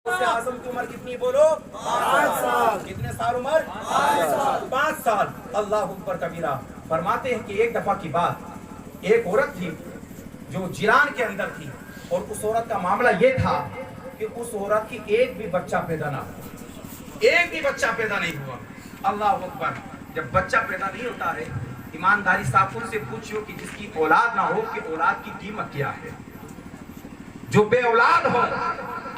आजम की उम्र कितनी बोलो? 5 साल। कितने साल उम्र? 5 साल। अल्लाह अकबर कबीरा। फरमाते हैं कि एक दफा की बात, एक औरत थी जो जिलान के अंदर थी, और उस औरत का मामला ये था कि उस औरत की एक भी बच्चा पैदा ना हुआ, एक भी बच्चा पैदा नहीं हुआ। अल्लाह अकबर। जब बच्चा पैदा नहीं होता है, ईमानदारी साफ उनसे पूछियो कि जिसकी औलाद ना हो कि औलाद की कीमत क्या है। जो बे औलाद हो,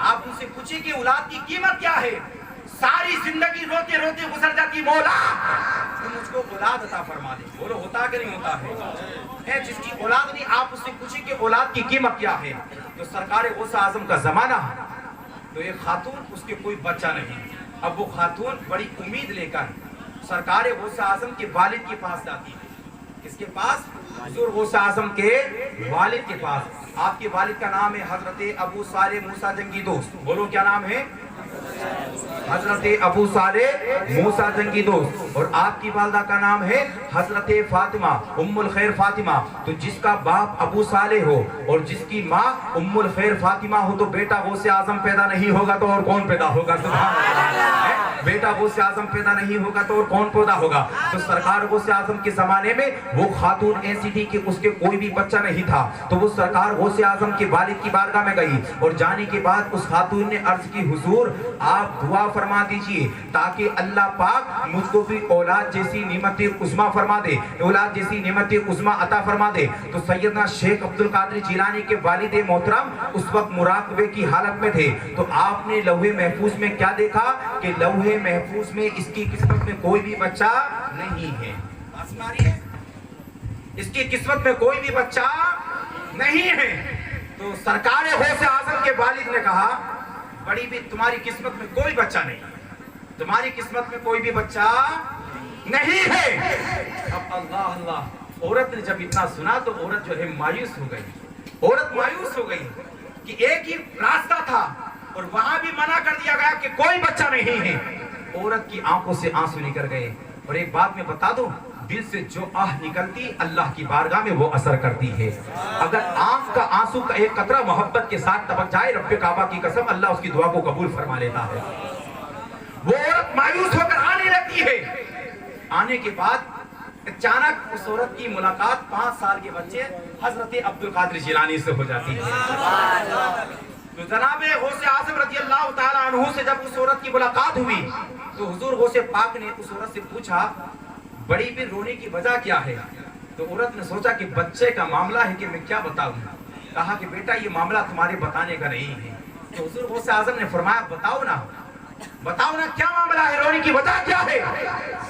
आप उनसे पूछिए कि औलाद की कीमत क्या है। सारी जिंदगी रोते रोते गुजर जाती, मौला तुम मुझको औलाद अता फरमा दे। बोलो होता कि नहीं होता है? जिसकी औलाद नहीं, आप उससे पूछिए कि औलाद की कीमत क्या है। तो सरकार गौसे आजम का जमाना है, तो एक खातून, उसके कोई बच्चा नहीं। अब वो खातून बड़ी उम्मीद लेकर सरकार गौसे आजम के वालिद के पास जाती है। किसके पास? हुजूर गौसे आजम के वालिद के पास। आपके वालिद का नाम है हजरत अबू साले मूसा जंगी दोस्त। बोलो क्या नाम है? हजरत अबू साले मूसा जंगी दोस्त। और आपकी वालदा का नाम है हजरत फातिमा उम्मुल खैर फातिमा। तो जिसका बाप अबू साले हो और जिसकी माँ उम्मुल खैर फातिमा हो, तो बेटा गौसे आजम पैदा नहीं होगा तो और कौन पैदा होगा? सुभान अल्लाह। बेटा गौसे आजम पैदा नहीं होगा तो और कौन पैदा होगा? तो सरकार गौसे आजम के जमाने में वो खातून ऐसी थी कि उसके कोई भी बच्चा नहीं था। तो वो सरकार गौसे आजम के वालिद की बारगाह में गई, और जाने के बाद उस खातून ने अर्ज की, हुजूर आप दुआ फरमा दीजिए ताकि अल्लाह पाक मुझको भी औलाद जैसी निमते उज़्मा फरमा दे, औलाद जैसी निमते उज़्मा अता फरमा दे। तो सैयदना शेख अब्दुल कादिर जिलानी के वालिद मोहतरम उस वक्त मुराकबे की हालत में थे। तो आपने लौहे महफूज में क्या देखा कि लौहे महफूज में इसकी किस्मत में कोई भी बच्चा नहीं है। इसकी किस्मत में कोई भी बच्चा नहीं है। तो सरकार गौसे आजम के वालिद ने कहा, बड़ी भी तुम्हारी किस्मत में कोई बच्चा नहीं, तुम्हारी किस्मत में कोई भी बच्चा नहीं है। अब अल्लाह अल्लाह, औरत ने जब इतना सुना तो औरत जो है मायूस हो गई। औरत मायूस हो गई कि एक ही रास्ता था और वहां भी मना कर दिया गया कि कोई बच्चा नहीं है। औरत की आंखों से आंसू निकल गए। और एक बात मैं बता दूं, दिल से जो आह निकलती अल्लाह की बारगाह में वो असर करती है। अगर आंख का आंसू का एक कतरा मोहब्बत के साथ टपक जाए, रब्बे काबा की कसम, अल्लाह उसकी दुआ को कबूल फरमा लेता है। वो औरत मायूस होकर आने लगती है। आने के बाद अचानक उस औरत की मुलाकात 5 साल के बच्चे हजरत अब्दुल कादिर जिलानी से हो जाती है। तो जनाबे गौसे आजम रज़ी अल्लाह ताला अन्हु से जब उस औरत की मुलाकात हुई, तो हुजूर गौसे पाक ने उस औरत से पूछा, बड़ी भी रोने की वजह क्या है? तो औरत ने सोचा कि बच्चे का मामला है कि मैं क्या बताऊं। कहा कि बेटा ये मामला तुम्हारे बताने का नहीं है। तो हुजूर गौसे आजम ने फरमाया, बताओ ना क्या मामला है, रोने की वजह क्या है?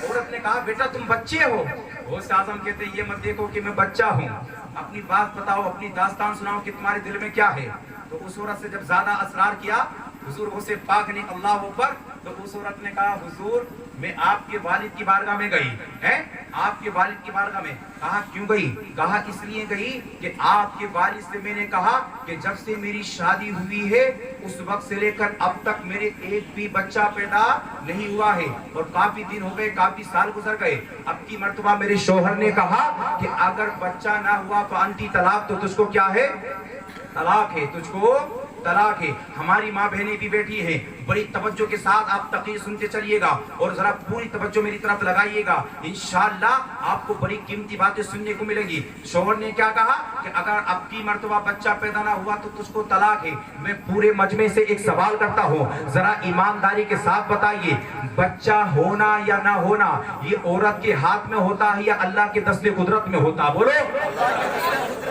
औरत ने कहा, बेटा तुम बच्चे हो। गौसे आजम कहते, ये मत देखो कि मैं बच्चा हूँ, अपनी बात बताओ, अपनी दास्तान सुनाओ कि तुम्हारे दिल में क्या है। तो उस औरत से जब ज्यादा असरार किया हुजूर गौसे पाक ने, अल्लाह अकबर, तो उस औरत ने कहा, हुजूर मैं आपके वालिद की बारगाह में गई है। आपके वालिद की बारगाह में। कहा क्यों गई? कहा इसलिए गई कि आपके वालिद से मैंने कहा कि जब से मेरी शादी हुई है उस वक्त से लेकर अब तक मेरे एक भी बच्चा पैदा नहीं हुआ है, और काफी दिन हो गए, काफी साल गुजर गए। अब की मर्तबा मेरे शौहर ने कहा कि अगर बच्चा ना हुआ तो अंती तलाक, तो तुझको क्या है? तलाक है, तुझको तलाक है। हमारी माँ बहनें भी बैठी हैं, बड़ी तवज्जो के साथ आप तक़रीर सुनते चलिएगा और जरा पूरी तवज्जो मेरी तरफ लगाइएगा। इंशाअल्लाह आपको बड़ी कीमती बातें सुनने को मिलेंगी। शौहर ने क्या कहा कि अगर अब की मर्तबा बच्चा पैदा ना हुआ तो तुझको तलाक है। मैं पूरे मजमे से एक सवाल करता हूँ, जरा ईमानदारी के साथ बताइए, बच्चा होना या ना होना ये औरत के हाथ में होता है या अल्लाह के दस्ते कुदरत में होता? बोलो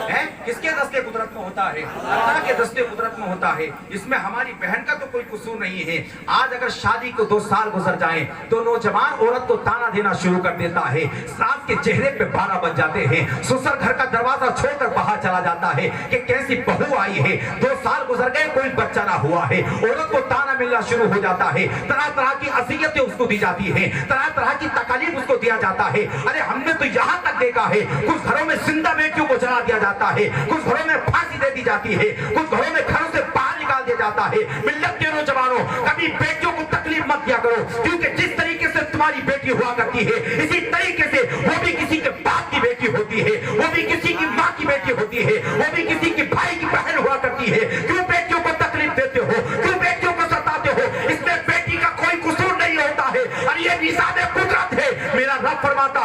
है, किसके दस्ते कुदरत में होता है? अल्लाह के दस्ते कुदरत में होता है। इसमें हमारी बहन का तो कोई कसूर नहीं है। आज अगर शादी को 2 साल गुजर जाएं तो नौजवान औरत को ताना देना शुरू कर देता है, सास के चेहरे पे बाला बन जाते हैं, ससुर घर का दरवाजा छोड़कर बाहर चला जाता है कि कैसी बहू आई है, 2 साल गुजर गए कोई बच्चा ना हुआ है। औरत को ताना मिलना शुरू हो जाता है, तरह तरह की अज़ियतें उसको दी जाती है, तरह तरह की तकलीफ उसको दिया जाता है। अरे हमने तो यहाँ तक देखा है, कुछ घरों में जिंदा बेटियों को जला दिया जाता है, कुछ घरों में फांसी दे दी जाती है, कुछ घरों में घरों से बाहर निकाल दिया जाता है। मिल्लत के नौजवानों, कभी बेटियों को तकलीफ मत दिया करो, क्योंकि जिस तरीके से तुम्हारी बेटी हुआ करती है इसी तरीके से वो भी किसी के बाप की बेटी होती है, वो भी किसी की माँ की बेटी होती है, वो भी किसी की भाई की बहन हुआ करती है। क्यों बेटियों को तकलीफ देते हो? क्यों बेटियों को सताते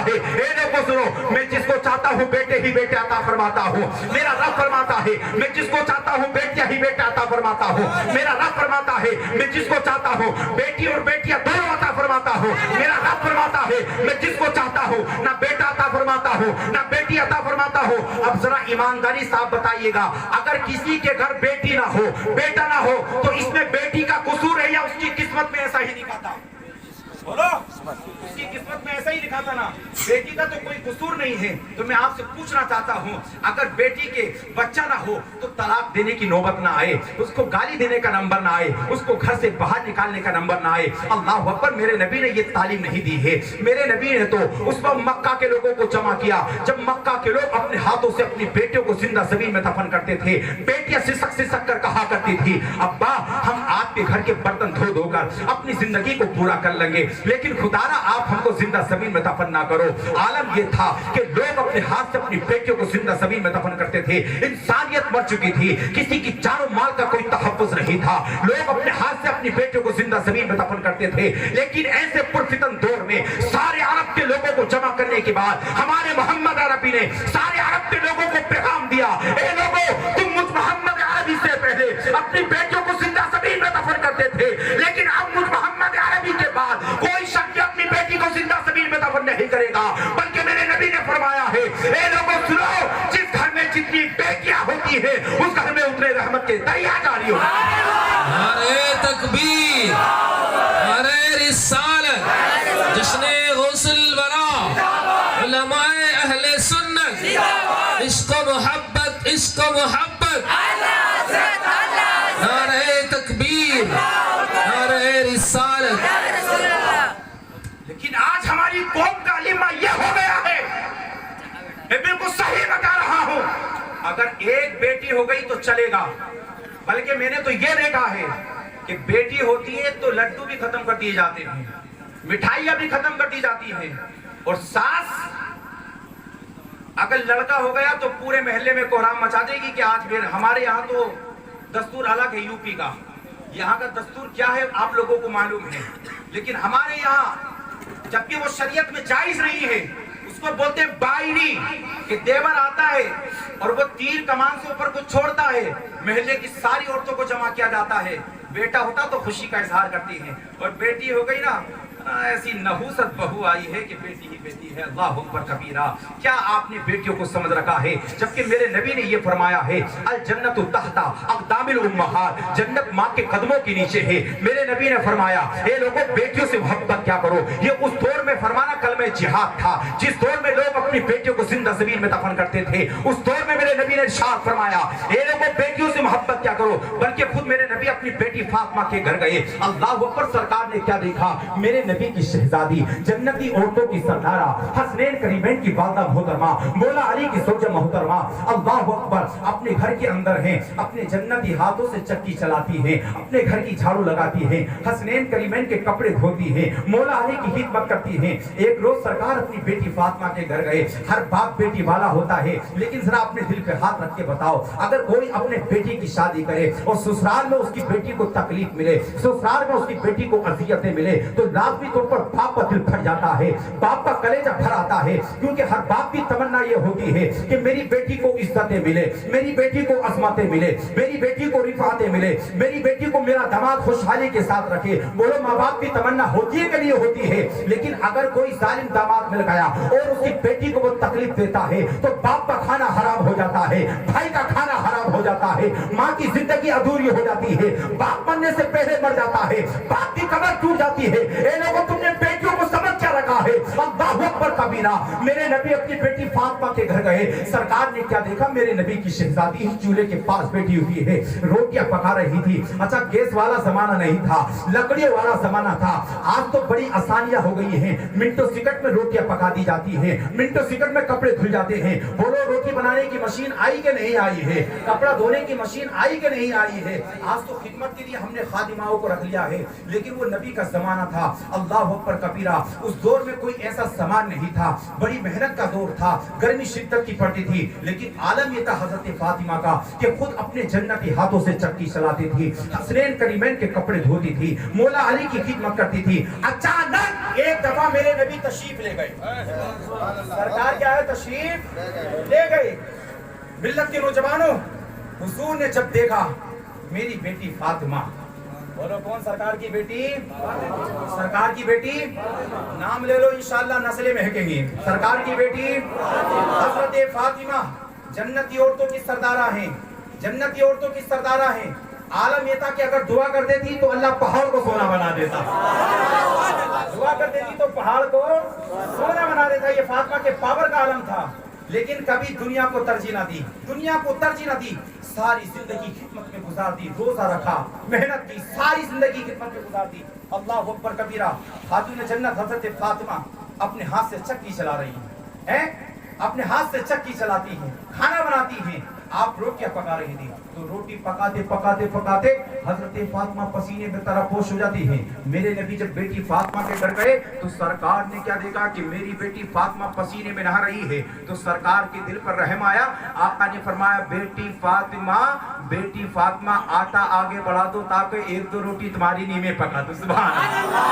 ہے, اے لوگوں سنو, میں جس کو چاہتا ہوں بیٹے ہی بیٹے عطا فرماتا ہوں. میرا رب فرماتا ہے میں جس کو چاہتا ہوں بیٹیاں ہی بیٹے عطا فرماتا ہوں. میرا رب فرماتا ہے میں جس کو چاہتا ہوں بیٹی اور بیٹیاں دونوں عطا فرماتا ہوں. میرا رب فرماتا ہے میں جس کو چاہتا ہوں نہ بیٹا عطا فرماتا ہوں نہ بیٹی عطا فرماتا ہوں. اب ذرا ایمانداری صاحب بتائیے گا, اگر کسی کے گھر بیٹی نہ ہو بیٹا نہ ہو تو اس میں بیٹی کا قصور ہے یا اس کی قسمت میں ایسا ہی لکھا تھا؟ بولو, اس کی قسمت میں ایسا ہی لکھا تھا نا, بیٹی کا تو کوئی قصور نہیں ہے. تو میں آپ سے پوچھنا چاہتا ہوں, اگر بیٹی کے بچہ نہ ہو تو طلاق دینے کی نوبت نہ آئے, اس کو گالی دینے کا نمبر نہ آئے, اس کو گھر سے باہر نکالنے کا نمبر نہ آئے. اللہ اکبر, میرے نبی نے یہ تعلیم نہیں دی ہے. میرے نبی نے تو اس وقت مکہ کے لوگوں کو جمع کیا جب مکہ کے لوگ اپنے ہاتھوں سے اپنی بیٹیوں کو زندہ زمین میں دفن کرتے تھے. بیٹیاں سسک سسک کر کہا کرتی تھی, ابا ہم آپ کے گھر کے برتن دھو دھو کر اپنی زندگی کو پورا کر لیں گے, لیکن خدا را آپ ہم کو زندہ زمین میں دفن نہ کرو. عالم یہ تھا کہ لوگ اپنے ہاتھ سے اپنی بیٹیوں کو زندہ زمین میں دفن کرتے تھے. انسانیت مر چکی تھی, کسی کی جان و مال کا کوئی تحفظ نہیں تھا. لوگ اپنے ہاتھ سے اپنی بیٹیوں کو زندہ زمین میں دفن کرتے تھے. لیکن ایسے پرفتن دور میں سارے عرب کے لوگوں کو جمع کرنے کے بعد ہمارے محمد عربی نے سارے عرب کے لوگوں کو پیغام دیا, اے لوگوں, تم مجھ محمد عربی سے پہلے اپنی بیٹیوں کو زندہ زمین میں دفن کرتے تھے, لیکن اب مجھ محمد عربی کے بعد کوئی شخص اپنی بیٹی کو زندہ زمین میں دفن نہیں کرے گا, بلکہ میرے نبی نے فرمایا ہے, اے لوگوں سنو, جس گھر میں جتنی بیٹیاں ہوتی ہیں اس گھر میں اتنے رحمت کے دریا جاری ہو. نعرہ تکبیر, نعرہ رسالت, جشن غوث الورا, علماء اہل سنت, عشق و محبت, عشق و محبت, نعرہ تکبیر, نعرہ رسالت. لیکن آج ہماری قوم کا علم یہ ہو گیا ہے, میں بالکل صحیح بتا رہا ہوں, اگر ایک بیٹی ہو گئی تو چلے گا, بلکہ میں نے تو یہ دیکھا ہے کہ بیٹی ہوتی ہے تو لڈو بھی ختم کر دیے جاتے ہیں, مٹھائیاں بھی ختم کر دی جاتی ہیں, اور ساس اگر لڑکا ہو گیا تو پورے محلے میں کوہرام مچا دے گی کہ آج پھر. ہمارے یہاں تو دستور الگ ہے, یو پی کا, یہاں کا دستور کیا ہے آپ لوگوں کو معلوم ہے, لیکن ہمارے یہاں جبکہ وہ شریعت میں جائز نہیں ہے, اس کو بولتے ہیں بائری, کہ دیور آتا ہے اور وہ تیر کمان سے اوپر کو چھوڑتا ہے, محلے کی ساری عورتوں کو جمع کیا جاتا ہے. بیٹا ہوتا تو خوشی کا اظہار کرتی ہیں, اور بیٹی ہو گئی نا ایسی نحوست بہو آئی ہے کہ بیٹی ہی بیٹی ہے. اللہ اکبر کبیرہ, کیا آپ نے بیٹیوں کو سمجھ رکھا ہے؟ جبکہ میرے نبی نے یہ فرمایا ہے, الجنت تحت اقدام الامہات, جنت ماں کے قدموں کے نیچے ہے. میرے نبی نے فرمایا, اے لوگوں بیٹیوں سے محبت کیا کرو. یہ اس دور میں فرمانا کلمہ جہاد تھا, جس دور میں لوگ اپنی بیٹیوں کو زندہ زمین میں دفن کرتے تھے. اس دور میں میرے نبی نے ارشاد فرمایا, اے لوگوں بیٹیوں سے محبت کیا کرو. بلکہ خود میرے نبی اپنی بیٹی فاطمہ کے گھر گئے. اللہ اکبر, سرکار نے کیا دیکھا, میرے نبی کی شہزادی, جنتی عورتوں کی سردارہ, حسنین کریمین کی والدہ محترمہ, مولا علی کی زوجہ محترمہ, اللہ اکبر, اپنے گھر کے اندر ہیں, اپنے جنتی ہاتھوں سے چکی چلاتی ہیں, اپنے گھر کی جھاڑو لگاتی ہیں, حسنین کریمین کے کپڑے دھوتی ہیں, مولا علی کی خدمت کرتی ہیں. ایک روز سرکار اپنی بیٹی فاطمہ کے گھر گئے. ہر باپ بیٹی والا ہوتا ہے, لیکن ذرا اپنے دل پہ ہاتھ رکھ کے بتاؤ, اگر کوئی اپنے بیٹی کی شادی کرے اور سسرال میں اس کی بیٹی کو تکلیف ملے, سسرال میں اس کی بیٹی کو اذیتیں ملے, تو لازمی طور پر باپ کا دل پھٹ جاتا ہے, باپ کا کلیجہ بھر آتا ہے, کیونکہ ہر باپ کی تمنا یہ ہوتی ہے کہ میری بیٹی کو عزتیں ملے, میری بیٹی کو عظمتیں ملے, میری بیٹی کو رفعتیں ملے, میری بیٹی کو میرا داماد خوشحالی کے ساتھ رکھے. بولو, ماں باپ کی تمنا ہوتی ہے کہ نہیں ہوتی ہے؟ لیکن اگر کوئی ظالم داماد مل گیا اور اس کی بیٹی کو وہ تکلیف دیتا ہے تو باپ کا کھانا حرام ہو جاتا ہے, بھائی کا کھانا حرام ہو جاتا ہے, ماں کی زندگی ادھوری ہو جاتی ہے, باپ مرنے سے پہلے مر جاتا ہے, باپ کی کمر ٹوٹ جاتی ہے. اے لوگوں, تم نے بیٹیوں کو سمجھ کیا رکھا ہے؟ اللہ اکبر کبیرہ. میرے نبی اپنی بیٹی فاطمہ کے گھر گئے. سرکار نے کیا دیکھا, میرے نبی کی شہزادی چولہے کے پاس بیٹھی ہوئی ہے, روٹیاں پکا رہی تھی. اچھا, گیس والا زمانہ نہیں تھا, لکڑی والا زمانہ تھا. آج تو بڑی آسانیاں ہو گئی ہیں, منٹو سیکنڈ میں روٹیاں پکا دی جاتی ہیں, منٹو سیکنڈ میں کپڑے دھل جاتے ہیں. بولو, روٹی بنانے کی مشین آئی کہ نہیں آئی ہے؟ کپڑا دھونے کی مشین آئی کہ نہیں آئی ہے؟ آج تو خدمت کے لیے ہم نے خادماؤں کو رکھ لیا ہے, لیکن وہ نبی کا زمانہ تھا. اللہ اکبر کبیرہ. اس دور میں کوئی ایسا سامان نہیں تھا، بڑی محنت کا دور تھا، گرمی شدت کی پڑتی تھی، لیکن عالم یہ تھا حضرت فاطمہ کا کہ خود اپنے جنتی ہاتھوں سے چکی چلاتی تھی، حسنین کریمین کے کپڑے دھوتی تھی، مولا علی کی خدمت کرتی تھی۔ اچانک ایک دفعہ میرے نبی تشریف لے گئے، سرکار کیا ہے تشریف لے گئے۔ ملت کے نوجوانوں، حضور نے جب دیکھا میری بیٹی فاطمہ، بولو کون؟ سرکار کی بیٹی، سرکار کی بیٹی، نام لے لو انشاءاللہ نسلیں مہکیں گی۔ سرکار کی بیٹی حضرت فاطمہ جنتی عورتوں کی سردارہ ہیں، جنتی عورتوں کی سردارہ ہیں۔ عالم یہ تھا کہ اگر دعا کر دیتی تو اللہ پہاڑ کو سونا بنا دیتا، دعا کر دیتی تو پہاڑ کو سونا بنا دیتا۔ یہ فاطمہ کے پاور کا عالم تھا، لیکن کبھی دنیا کو ترجیح نہ دی، دنیا کو ترجیح نہ دی، ساری زندگی خدمت میں گزار دی، روزہ رکھا، محنت کی، ساری زندگی خدمت میں گزار دی۔ اللہ اکبر کبیرہ۔ خاتون جنت حضرت فاطمہ اپنے ہاتھ سے چکی چلا رہی ہیں، اپنے ہاتھ سے چکی چلاتی ہیں، کھانا بناتی ہیں۔ آپ روٹیاں پکا رہی تھی تو روٹی پکاتے پکاتے پکاتے حضرت فاطمہ پسینے میں طرح ہو جاتی ہیں۔ میرے نبی جب بیٹی فاطمہ کے گھر گئے تو سرکار نے کیا دیکھا کہ میری بیٹی فاطمہ پسینے میں نہا رہی ہے، تو سرکار کے دل پر رحم آیا۔ آقا نے فرمایا بیٹی فاطمہ آٹا آگے بڑھا دو تاکہ ایک دو روٹی تمہاری نیمے پکا دو۔ سبحان اللہ۔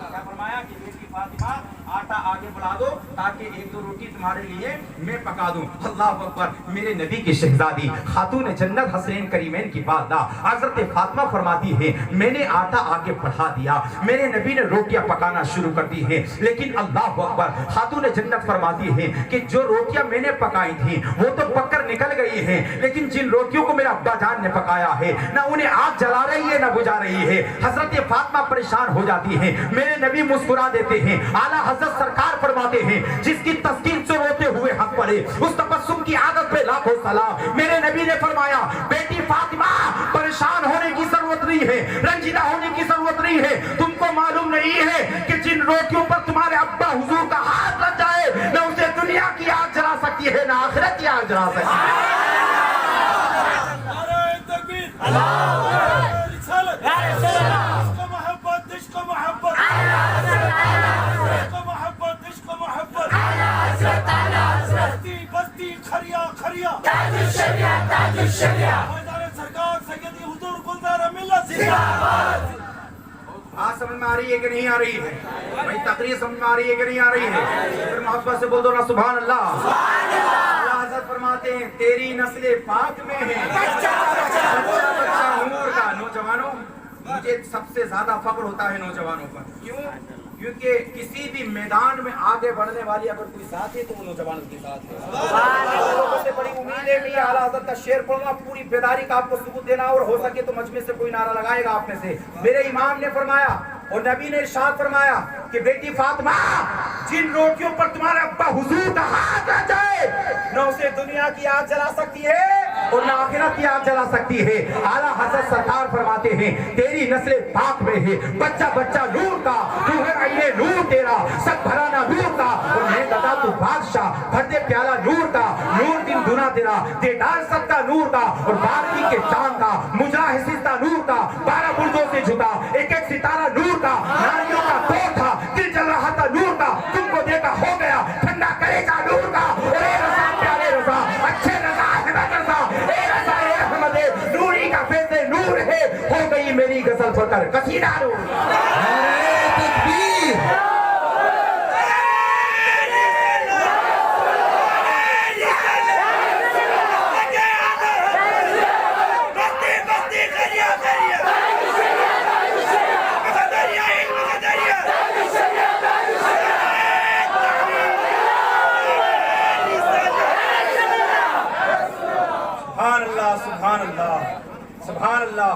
کیا فرمایا کہ بیٹی فاطمہ آٹا آگے بڑھا دو تاکہ ایک دو روٹی تمہارے لیے میں پکا دوں۔ اللہ اکبر۔ میرے نبی کی شہزادی خاتون جنت حسنین کریمین کی والدہ حضرت فاطمہ فرماتی ہے میں نے آٹا آگے بڑھا دیا، میرے نبی نے روٹیاں پکانا شروع کر دی ہیں، لیکن اللہ اکبر خاتون جنت فرماتی ہے کہ جو روٹیاں میں نے پکائی تھیں وہ تو پک کر نکل گئی ہیں، لیکن جن روٹیوں کو میرے ابا جان نے پکایا ہے نہ انہیں آگ جلا رہی ہے نہ بجھا رہی ہے۔ حضرت فاطمہ پریشان ہو جاتی ہیں، میرے نبی مسکرا دیتے ہیں۔ اعلیٰ حضرت سرکار فرماتے ہیں جس کی تسکین سے روتے ہوئے ہنس پڑے اس تبسم کی عادت پہ لاکھوں سلام۔ میرے نبی نے فرمایا بیٹی فاطمہ پریشان ہونے کی ضرورت نہیں ہے، رنجیدہ ہونے کی ضرورت نہیں ہے، تم کو معلوم نہیں ہے کہ جن روٹیوں پر تمہارے ابا حضور کا ہاتھ لگ جائے نہ اسے دنیا کی آگ جلا سکتی ہے نہ آخرت کی آگ جلا سکتی ہے۔ آج سمجھ میں آ رہی ہے کہ نہیں آ رہی ہے؟ بھائی تقریر سمجھ میں آ رہی ہے کہ نہیں آ رہی ہے؟ پھر محبت سے بول دو نا سبحان اللہ۔ اللہ حضرت فرماتے ہیں تیری نسل پاک میں ہے، بچہ بچہ نور کا۔ نوجوانوں مجھے سب سے زیادہ فخر ہوتا ہے نوجوانوں پر، کیوں؟ کیونکہ کسی بھی میدان میں آگے بڑھنے والی اگر کوئی ساتھ ہے تو وہ نوجوانوں کے ساتھ ہے۔ سب سے بڑی امید ہے کہ اعلیٰ حضرت کا شعر پڑھنا پوری بیداری کا آپ کو ثبوت دینا، اور ہو سکے تو مجمع سے کوئی نعرہ لگائے گا آپ میں سے۔ میرے امام نے فرمایا اور نبی نے ارشاد فرمایا کہ بیٹی فاطمہ جن روٹیوں پر تمہارا ابا حضور کا ہاتھ آ جائے نہ اسے دنیا کی آگ جلا سکتی ہے اور نہ آخرت کی آگ جلا سکتی ہے۔ اعلیٰ حضرت سرکار فرماتے ہیں تیری نسل پاک میں ہے، بچہ بچہ نور کا، تو ہے عین نور تیرا، سب بھرانا نور کا، اور میں بتا تو بادشاہ بھر دے پیالہ نور کا، نور دن دنا تیرا، دیدار سب کا نور کا، اور باقی کے چاند کا، مجراح سجدہ نور کا، 12 برجوں سے جھکا ایک ایک ستارہ نور کا، ناریوں کا تو تھا دل جل رہا تھا نور کا، تم کو دیکھا ہو گیا ٹھنڈا کرے گا نور کا، اور اے رضا پیارے رضا اچھے رضا احمد رضا، اے رضا اے احمد نوری کا فیض نور ہے، ہو گئی میری غزل فکر قصیدہ نور۔ تکبیر۔ سبحان اللہ سبحان اللہ،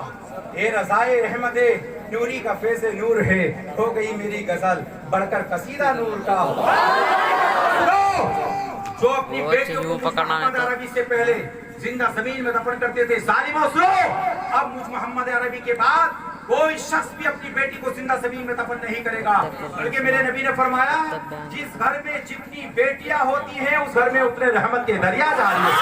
اے رضائے احمد نوری کا فیض نور ہے، ہو گئی میری غزل بڑھ کر قصیدہ نور کا۔ جو اپنی بیٹیوں کو محمد عربی سے پہلے زندہ زمین میں دفن کرتے تھے، ظالموں سنو، اب مجھ محمد عربی کے بعد کوئی شخص بھی اپنی بیٹی کو زندہ زمین میں دفن نہیں کرے گا، بلکہ میرے نبی نے فرمایا جس گھر میں جتنی بیٹیاں ہوتی ہیں اس گھر میں اتنے رحمت کے دریا جاری ہیں،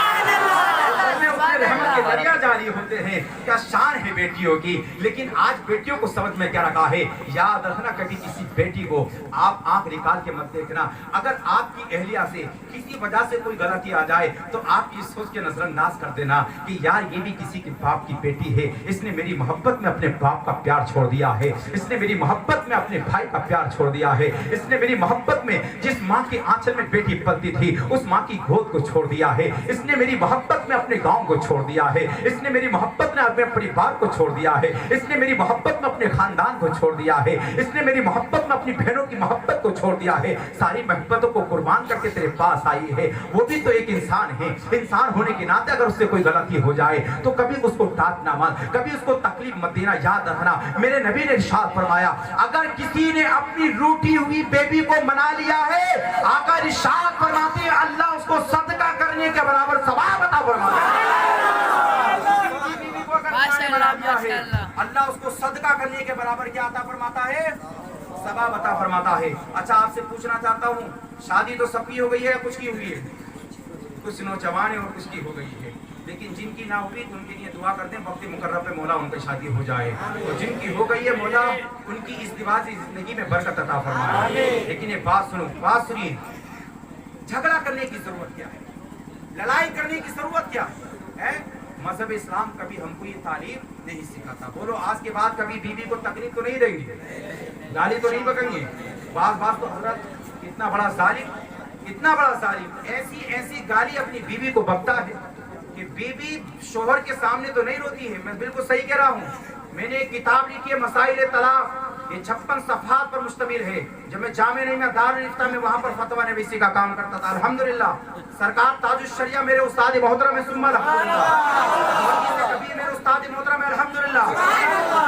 अपने रहमत के दरिया जारी होते हैं। क्या शान है बेटियों की, लेकिन आज बेटियों को समझ में क्या रखा है। याद रखना, कभी किसी बेटी को आप आंख निकाल के मत देखना। अगर आपकी अहलिया से किसी वजह से कोई गलती आ जाए तो आप ये सोच के नजरअंदाज कर देना कि यार ये भी किसी के बाप की बेटी है, इसने मेरी मोहब्बत में अपने बाप का प्यार छोड़ दिया है, इसने मेरी मोहब्बत में अपने भाई का प्यार छोड़ दिया है, इसने मेरी मोहब्बत में जिस माँ के आंचल में बेटी पलती थी उस माँ की गोद को छोड़ दिया है, इसने मेरी मोहब्बत में अपने गांव को छोड़ दिया है, इसने मेरी मोहब्बत में अपने परिवार को छोड़ दिया है, इसने मेरी मोहब्बत में अपने खानदान को छोड़ दिया है, इसने मेरी मोहब्बत में अपनी बहनों की मोहब्बत को छोड़ दिया है, सारी मोहब्बतों को कुर्बान करके तेरे पास आई है। वो भी तो एक इंसान है, इंसान होने के नाते अगर उससे कोई गलती हो जाए तो कभी उसको डांटना मत, कभी उसको तकलीफ मत देना। याद रखना, मेरे नबी ने इरशाद फरमाया, अगर किसी ने अपनी रूठी हुई बेबी को मना लिया है, आका इरशाद फरमाते हैं अल्लाह उसको सदका करने के बराबर सवाब अता फरमाता है। अल्लाह उसको सदका करने के बराबर क्या अता फरमाता है, सवाब अता फरमाता है। अच्छा, आपसे पूछना चाहता हूँ, शादी तो सबकी हो गई है, कुछ की हुई है, कुछ नौजवान है और कुछ की हो गई है, लेकिन जिनकी ना हुई तो उनके लिए दुआ करते हैं वक्त मुकर्रर पे मौला उनकी शादी हो जाए, और जिनकी हो गई है मौला उनकी इस दिवाजी जिंदगी में बरकत अता फरमाए। लेकिन ये बात सुनो, बात सुनिए, झगड़ा करने की जरूरत क्या है, लड़ाई करने की जरूरत क्या है? मजहब इस्लाम कभी हमको ये तालीम नहीं सिखाता। बोलो, आज के बाद कभी बीवी को तकलीफ तो नहीं देंगे, गाली तो नहीं बकेंगे। बात तो हजरत इतना बड़ा जालिम, इतना बड़ा जालिम ऐसी गाली अपनी बीवी को बकता है कि बीवी शोहर के सामने तो नहीं रोती है। मैं बिल्कुल सही कह रहा हूँ। मैंने एक किताब लिखी है मसाइल तलाक, ये 56 सफ़हात पर मुश्तमिल है। जब मैं जामे नहीं, मैं दारुल इफ्ता में वहाँ पर फतवा नवीसी का काम करता था। अल्हम्दुलिल्लाह, सरकार ताजुश शरिया मेरे उस्ताद मोहतरम है, सुम्मा अल्हम्दुलिल्लाह, कभी मेरे उस्ताद मोहतरम है, अल्हम्दुलिल्लाह।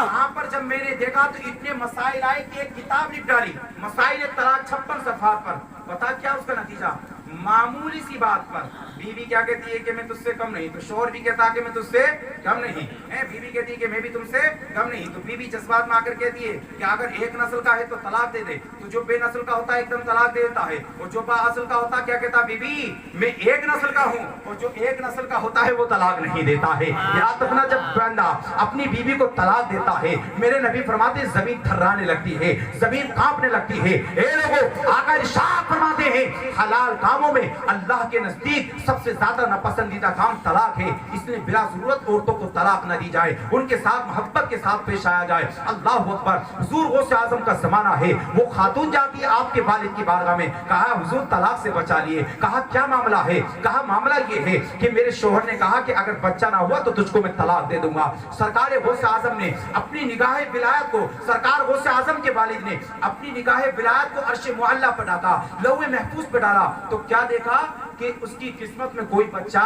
वहाँ पर जब मैंने देखा तो इतने मसाइल आए कि एक किताब लिख डाली, मसाइल तलाक 56 सफ़हात पर। पता क्या उसका नतीजा? मामूली सी बात पर बीवी क्या कहती है कि मैं तुझसे कम नहीं, तो शोहर भी कहता है कि मैं तुझसे कम नहीं है, बीवी कहती है कि मैं भी तुमसे कम नहीं, तो बीवी जज्बात में आकर कहती है कि अगर एक नस्ल का है तो तलाक दे दे, तो जो बेनस्ल का होता है एकदम तलाक दे देता है, और जो बाअसल का होता है क्या कहता है, बीवी मैं एक नस्ल का हूँ, और जो एक नस्ल का होता है वो तलाक नहीं देता है। याद रखना, जब बंदा अपनी बीवी को तलाक देता है, मेरे नबी फरमाते जमीन थर्राने लगती है, जमीन कांपने लगती है। ए लोगों, आका इरशाद फरमाते हैं हलाल कामों में अल्लाह के नजदीक सबसे ज्यादा नापसंदीदा काम तलाक है, इसलिए बिला जरूरत औरतों को तलाक न दी जाए, उनके साथ मोहब्बत के साथ पेश आया जाए। अल्लाह अकबर। हुजूर गौसे आजम का जमाना है, वो खातून जाती है आपके वालिद की बारगाह में, कहा हुजूर तलाक से बचा लिए। कहा क्या मामला है? कहा मामला ये है कि मेरे शोहर ने कहा कि अगर बच्चा ना हुआ तो तुझको मैं तलाक दे दूंगा। सरकार गौसे आजम ने अपनी निगाह विलायत को, सरकार गौसे आजम के वालिद ने अपनी निगाह विलायत को अर्श मुअल्ला पर डाला, लौहे महफूज पे डाला, तो क्या देखा कि उसकी किस्मत में कोई बच्चा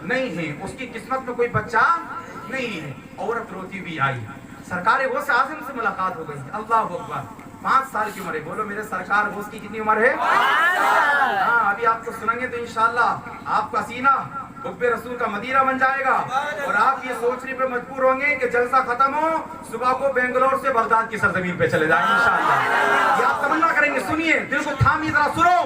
नहीं है, उसकी किस्मत में कोई बच्चा नहीं है। औरत रोती हुई आई, सरकार गौसे आजम से मुलाकात हो गई। अल्लाह अकबर। 5 साल की उम्र है। बोलो मेरे सरकार गौस की कितनी उम्र है? हाँ, अभी आपको सुनेंगे तो इंशाअल्लाह आपका सीना हुब्बे रसूल का मदीना बन जाएगा, और आप ये सोचने पे मजबूर होंगे कि जलसा खत्म हो, सुबह को बेंगलोर से बगदाद की सरजमीन पे चले जाएंगे इंशाअल्लाह। ये आप तमन्ना करेंगे। सुनिए, दिल को थामिए, जरा सुनो।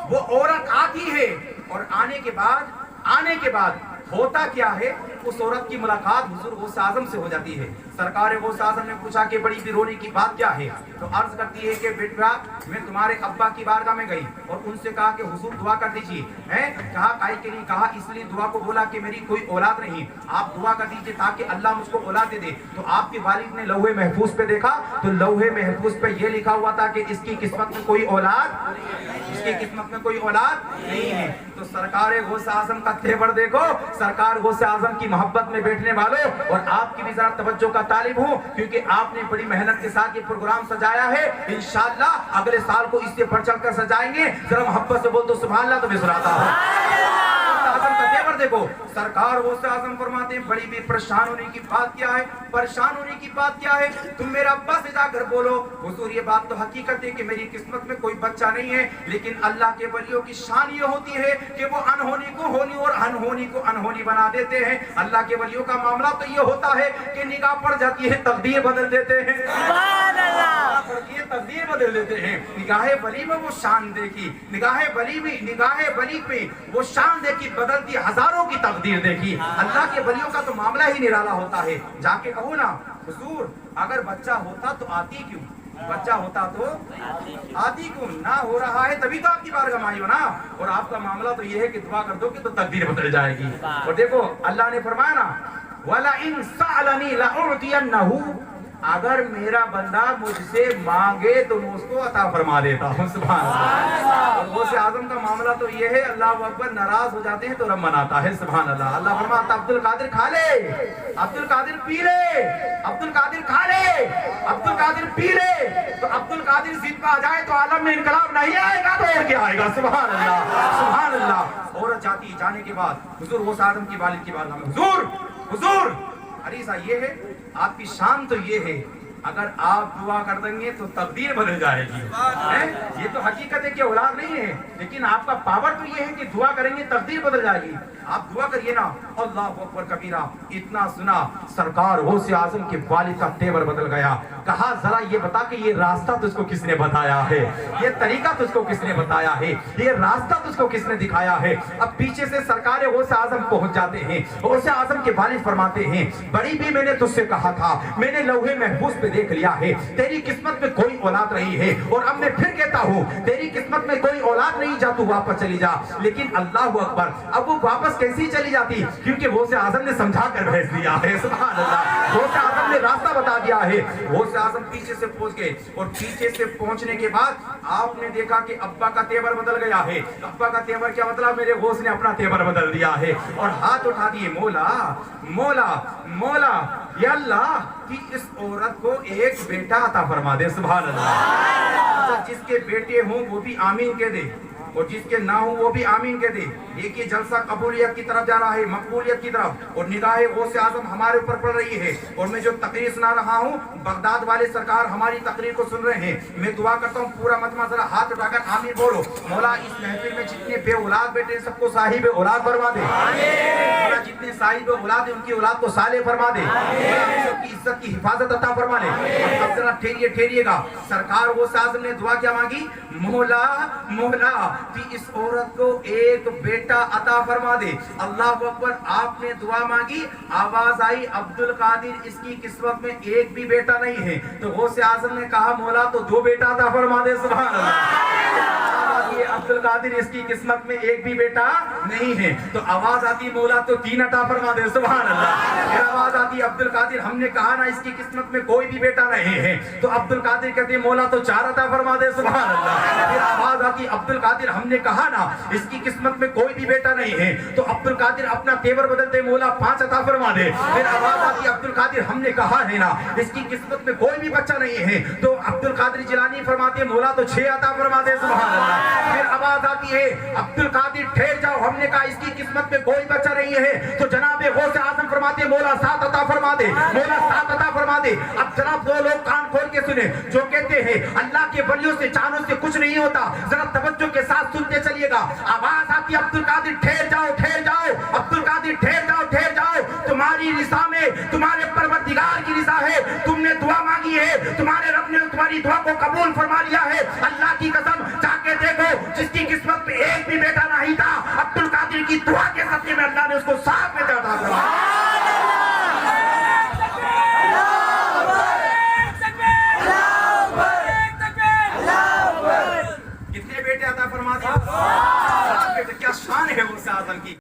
वो औरत आती है, और आने के बाद होता क्या है, उस औरत की मुलाकात हुजूर गौसे आजम से हो जाती है। सरकार गौसे आजम ने पूछा कि बड़ी बिरोने की बात क्या है, तो अर्ज करती है कि बेटा मैं तुम्हारे अब्बा की बारगाह में गई और उनसे कहा कि हुजूर दुआ कर दीजिए। हैं? कहा काहे के लिए? कहा इसलिए दुआ को बोला कि मेरी कोई औलाद नहीं, आप दुआ कर दीजिए ताकि अल्लाह मुझको औलाद दे दे। तो आपके वालिद ने लौहे महफूज पे देखा, तो लौहे महफूज पे ये लिखा हुआ था कि इसकी किस्मत में कोई औलाद, इसकी किस्मत में कोई औलाद नहीं है। तो सरकार गौसे आजम का तेवर देखो। सरकार गौसे आजम की मोहब्बत में बैठने वालों, और आपकी भी जरा तवज्जो का तालिब हूँ, क्योंकि आपने बड़ी मेहनत के साथ ये प्रोग्राम सजाया है। इंशाअल्लाह अगले साल को इससे बढ़ चढ़ कर सजाएंगे। जरा मोहब्बत से बोल दो सुभान अल्लाह, तो मैं सुनाता हूँ। देखो, सरकार गौसे आजम फरमाते हैं बड़ी भी परेशान होने की बात क्या है? परेशान होने की बात क्या है? तुम मेरे अब्बा से जाकर बोलो हुजूर ये बात तो हकीकत है कि मेरी किस्मत में कोई बच्चा नहीं है, लेकिन अल्लाह के वलियों की शान ये होती है कि वो अनहोनी को होनी और अनहोनी को अनहोनी बना देते हैं। अल्लाह के वलियों का मामला तो ये होता है कि निगाह पड़ जाती है, तकदीर बदल देते हैं। सुभान अल्लाह। पढ़ के तकदीर बदल देते हैं। निगाहे वली में वो शान देखी, निगाहे वली में वो शान देखी, बदलती हजारों की तकदीर देखी। अल्लाह के वलियों का तो मामला ही निराला होता है। जाके कहो ना, हुजूर अगर बच्चा होता तो आती क्यों, बच्चा होता तो आती क्यों, ना हो रहा है तभी तो आपकी बारगाह में आई हो ना। और आपका मामला तो ये है कि दुआ कर दो कि तो तकदीर बदल जाएगी। और देखो अल्लाह ने फरमाया ना, वला इन सअलनी लउतियन्नहु, अगर मेरा बंदा मुझसे मांगे तो मैं उसको अता फरमा देता हूँ। सुभान अल्लाह। और गौसे आजम का मामला तो ये है, अल्लाह अकबर, नाराज हो जाते हैं तो रब मनाता है। सुभान अल्लाह। अल्लाह फरमाता अब्दुल कादिर खा ले, अब्दुल कादिर पी ले, अब्दुल कादिर खा ले, अब्दुल कादिर पी ले। तो अब्दुल कादिर जिद पे आ जाए तो आलम में इनकलाब नहीं आएगा तो और क्या आएगा। सुभान अल्लाह, सुभान अल्लाह। औरत जाती, जाने के बाद हुजूर गौसे आजम की वालिद की बात, हुजूर हुजूर अरीसा ये है, आपकी शान तो ये है, अगर आप दुआ कर देंगे तो तकदीर बदल जाएगी। ये तो हकीकत है कि औलाद नहीं है, लेकिन आपका पावर तो ये है कि दुआ करेंगे तकदीर बदल जाएगी। आप दुआ करिए ना, अल्लाह अकबर कबीरा। इतना सुना, सरकार गौसे आजम के वालिद का तेवर बदल गया। कहा जरा ये बता कि ये रास्ता तुझको किसने बताया है, ये तरीका तुझको किसने बताया है, ये रास्ता तुझको किसने दिखाया है। अब पीछे से सरकार गौसे आजम पहुंच जाते हैं। गौसे आजम के वालिद फरमाते हैं, बड़ी भी मैंने तुझसे कहा था, मैंने लौहे महफूज पे देख लिया है, तेरी किस्मत में कोई औलाद नहीं है। और अब मैं फिर कहता हूँ, तेरी किस्मत में कोई औलाद नहीं, जा तू वापस चली जा। लेकिन अल्लाह अकबर, अब वो वापस कैसी चली जाती, क्योंकि गौसे आजम ने समझा कर भेज दिया है। सुभान अल्लाह। गौसे आजम ने रास्ता बता दिया है। गौसे आजम पीछे से पहुंच गए, और पीछे से पहुंचने के बाद आपने देखा कि अब्बा का तेवर बदल गया है। अब्बा का तेवर क्या मतलब, मेरे गौस ने अपना तेवर बदल दिया है और हाथ उठा दिए, मौला मौला मौला, या अल्लाह कि इस औरत को एक बेटा अता फरमा दे। सुभान अल्लाह। जिसके बेटे हों वो भी आमीन कह दे, और जिसके ना हो वो भी आमीन कह दे। देखिए जलसा कबूलियत की तरफ जा रहा है, मकबूलियत की तरफ, और निगाहे गौसे आजम हमारे ऊपर पड़ रही है। और मैं जो तकरीर सुना रहा हूँ, बगदाद वाले सरकार हमारी तकरीर को सुन रहे हैं। मैं दुआ करता हूँ पूरा मजमा जरा हाथ उठाकर आमीन बोलो। मौला इस महफिल में जितने बे औलाद बैठे सबको साहिब औलाद फरमा दे। मौला जितने साहिब औलाद है उनकी औलाद को साले फरमा दे। मौला सबकी इज्जत की हिफाजत अता फरमा दे। अब जरा ठहरिएगा, सरकार गौसे आजम ने दुआ क्या मांगी, मौला मौला कि इस औरत को एक बेटा अता फरमा दे। अल्लाह अकबर। आपने दुआ मांगी, आवाज आई अब्दुल कादिर इसकी किस्मत में एक भी बेटा नहीं है। तो गौसे आजम ने कहा, मौला तो दो बेटा अता फरमा दे। सुभान अल्लाह। ये अब्दुल कादिर इसकी किस्मत में एक भी बेटा नहीं है। तो आवाज आती, मौला तो तीन अता फरमा दे। सुभान अल्लाह। फिर आवाज आती, अब्दुल कादिर हमने कहा ना इसकी किस्मत में कोई भी बेटा नहीं है। तो अब्दुल कादिर कहते, मौला तो चार अता फरमा दे। सुभान अल्लाह। फिर आवाज आती, अब्दुल कादिर हमने कहा ना इसकी किस्मत में कोई भी बेटा नहीं है। तो अब्दुल कादिर अपना तेवर बदलते, मौला पांच अता फरमा दे। फिर आवाज आती, अब्दुल कादिर हमने कहा है ना इसकी किस्मत में कोई भी बच्चा नहीं है। तो अब्दुल कादिर जिलानी फरमाते, मौला तो छह अता फरमा दे। सुभान अल्लाह। फिर आवाज आती है, अब्दुल कादिर ठहर जाओ, हमने कहा इसकी किस्मत में कोई बच्चा नहीं है। तो जनाब गौसे आजम फरमाते, मौला सात अता फरमा दे, मौला सात अता फरमा दे। अब जनाब दो लोग कान खोल के सुने, जो कहते हैं अल्लाह के वलियों से चांदों से कुछ नहीं होता, जरा तवज्जो के साथ सुनते चलिएगा। आवाज आती, अब्दुल कादिर ठहर जाओ, ठहर जाओ, अब्दुल कादिर ठहर जाओ, ठहर जाओ। तुम्हारी रिसा में तुम्हारे परवरदिगार की रिसा है, तुमने दुआ मांगी है, तुम्हारे रब ने तुम्हारी दुआ को कबूल फरमा लिया है। अल्लाह की कसम